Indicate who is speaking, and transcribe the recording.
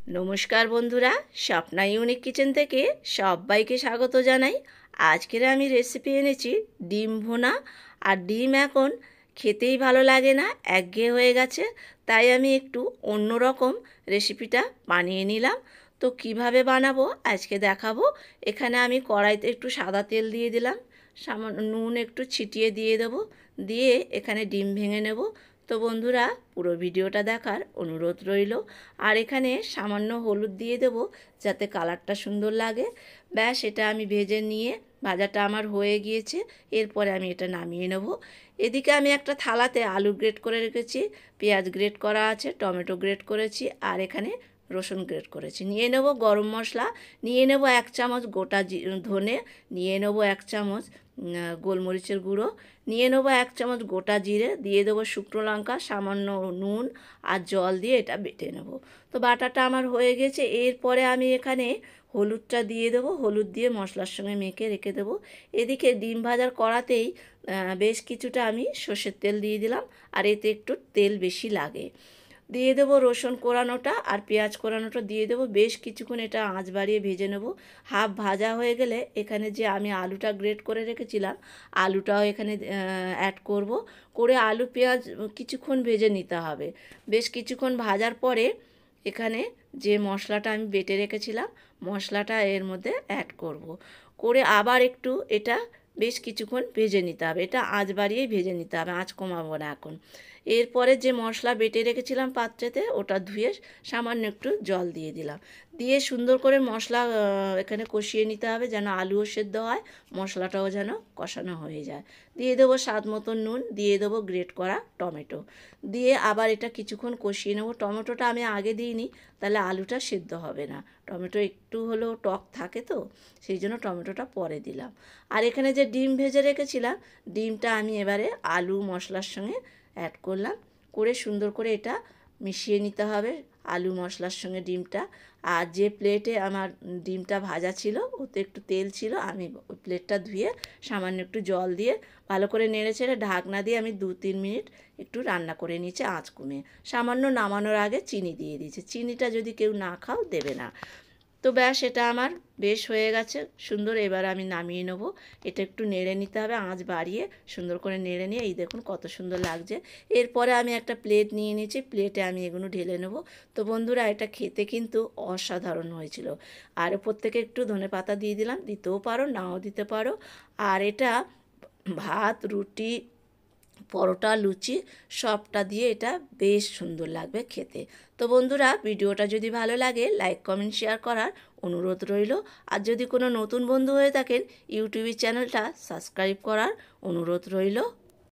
Speaker 1: নমস্কার বন্ধুরা, Swapna unique kitchen থেকে সবাইকে স্বাগত জানাই। আজকের আমি রেসিপি এনেছি ডিম ভুনা। আর ডিম এখন খেতেই ভালো লাগে না, একঘেয়ে হয়ে গেছে। তাই আমি একটু অন্যরকম রেসিপিটা বানিয়ে নিলাম। তো কিভাবে বানাবো আজকে দেখাবো। এখানে আমি কড়াইতে একটু সাদা তেল দিয়ে দিলাম, সামান্য নুন একটু ছিটিয়ে দিয়ে দেবো, দিয়ে এখানে ডিম ভেঙে নেব। তো বন্ধুরা, পুরো ভিডিওটা দেখার অনুরোধ রইল। আর এখানে সামান্য হলুদ দিয়ে দেবো যাতে কালারটা সুন্দর লাগে। ব্যাস, এটা আমি ভেজে নিয়ে ভাজাটা আমার হয়ে গিয়েছে। এরপরে আমি এটা নামিয়ে নেব। এদিকে আমি একটা থালাতে আলু গ্রেট করে রেখেছি, পেঁয়াজ গ্রেট করা আছে, টমেটো গ্রেট করেছি, আর এখানে রসুন গ্রেট করেছি। নিয়ে নেব গরম মশলা, নিয়ে নেব 1 চামচ গোটা ধনে, নিয়ে নেব 1 চামচ গোলমরিচের গুঁড়ো, নিয়ে নেবো 1 চামচ গোটা জিরে, দিয়ে দেবো শুকনো লঙ্কা, সামান্য নুন আর জল দিয়ে এটা বেটে নেব। তো বাটাটা আমার হয়ে গেছে। এরপরে আমি এখানে হলুদটা দিয়ে দেবো, হলুদ দিয়ে মশলার সঙ্গে মেখে রেখে দেবো। এদিকে ডিম ভাজার কড়াতেই বেশ কিছুটা আমি সর্ষের তেল দিয়ে দিলাম, আর এতে একটু তেল বেশি লাগে। দিয়ে দেবো রসুন কোরানোটা আর পেঁয়াজ কোরানোটা দিয়ে দেবো। বেশ কিছুক্ষণ এটা আঁচ বাড়িয়ে ভেজে নেব। হাফ ভাজা হয়ে গেলে এখানে যে আমি আলুটা গ্রেট করে রেখেছিলাম, আলুটাও এখানে অ্যাড করব। করে আলু পেঁয়াজ কিছুক্ষণ ভেজে নিতে হবে। বেশ কিছুক্ষণ ভাজার পরে এখানে যে মশলাটা আমি বেটে রেখেছিলাম, মশলাটা এর মধ্যে অ্যাড করব। করে আবার একটু এটা বেশ কিছুক্ষণ ভেজে নিতে হবে। এটা আঁচ বাড়িয়েই ভেজে নিতে হবে, আঁচ কমাবো না এখন। এরপরে যে মশলা বেটে রেখেছিলাম পাত্রেতে, ওটা ধুয়ে সামান্য একটু জল দিয়ে দিলাম। দিয়ে সুন্দর করে মশলা এখানে কষিয়ে নিতে হবে, যেন আলুও সেদ্ধ হয়, মশলাটাও যেন কষানো হয়ে যায়। দিয়ে দেবো স্বাদ মতো নুন, দিয়ে দেবো গ্রেট করা টমেটো, দিয়ে আবার এটা কিছুক্ষণ কষিয়ে নেব। টমেটোটা আমি আগে দিইনি, তাহলে আলুটা সেদ্ধ হবে না। টমেটো একটু হলেও টক থাকে, তো সেই জন্য টমেটোটা পরে দিলাম। আর এখানে যে ডিম ভেজে রেখেছিলাম, ডিমটা আমি এবারে আলু মশলার সঙ্গে অ্যাড করলাম। করে সুন্দর করে এটা মিশিয়ে নিতে হবে আলু মশলার সঙ্গে ডিমটা। আর যে প্লেটে আমার ডিমটা ভাজা ছিল, ওতে একটু তেল ছিল, আমি ওই প্লেটটা ধুয়ে সামান্য একটু জল দিয়ে ভালো করে নেড়ে ছেড়ে ঢাকনা দিয়ে আমি 2-3 মিনিট একটু রান্না করে নিয়েছি আঁচ কমিয়ে। সামান্য নামানোর আগে চিনি দিয়ে দিয়েছি, চিনিটা যদি কেউ না খাও দেবে না। তো ব্যাস, এটা আমার বেশ হয়ে গেছে সুন্দর। এবার আমি নামিয়ে নেব। এটা একটু নেড়ে নিতে হবে, আঁচ বাড়িয়ে সুন্দর করে নেড়ে নিয়ে, এই দেখুন কত সুন্দর লাগছে। এরপরে আমি একটা প্লেট নিয়ে নিয়েছি, প্লেটে আমি এগুলো ঢেলে নেব। তো বন্ধুরা, এটা খেতে কিন্তু অসাধারণ হয়েছিল। আর ওপর থেকে একটু ধনেপাতা দিয়ে দিলাম, দিতেও পারো নাও দিতে পারো। আর এটা ভাত, রুটি, পরোটা, লুচি সবটা দিয়ে এটা বেশ সুন্দর লাগবে খেতে। তো বন্ধুরা, ভিডিওটা যদি ভালো লাগে লাইক কমেন্ট শেয়ার করার অনুরোধ রইল। আর যদি কোনো নতুন বন্ধু হয়ে থাকেন, ইউটিউব চ্যানেলটা সাবস্ক্রাইব করার অনুরোধ রইল।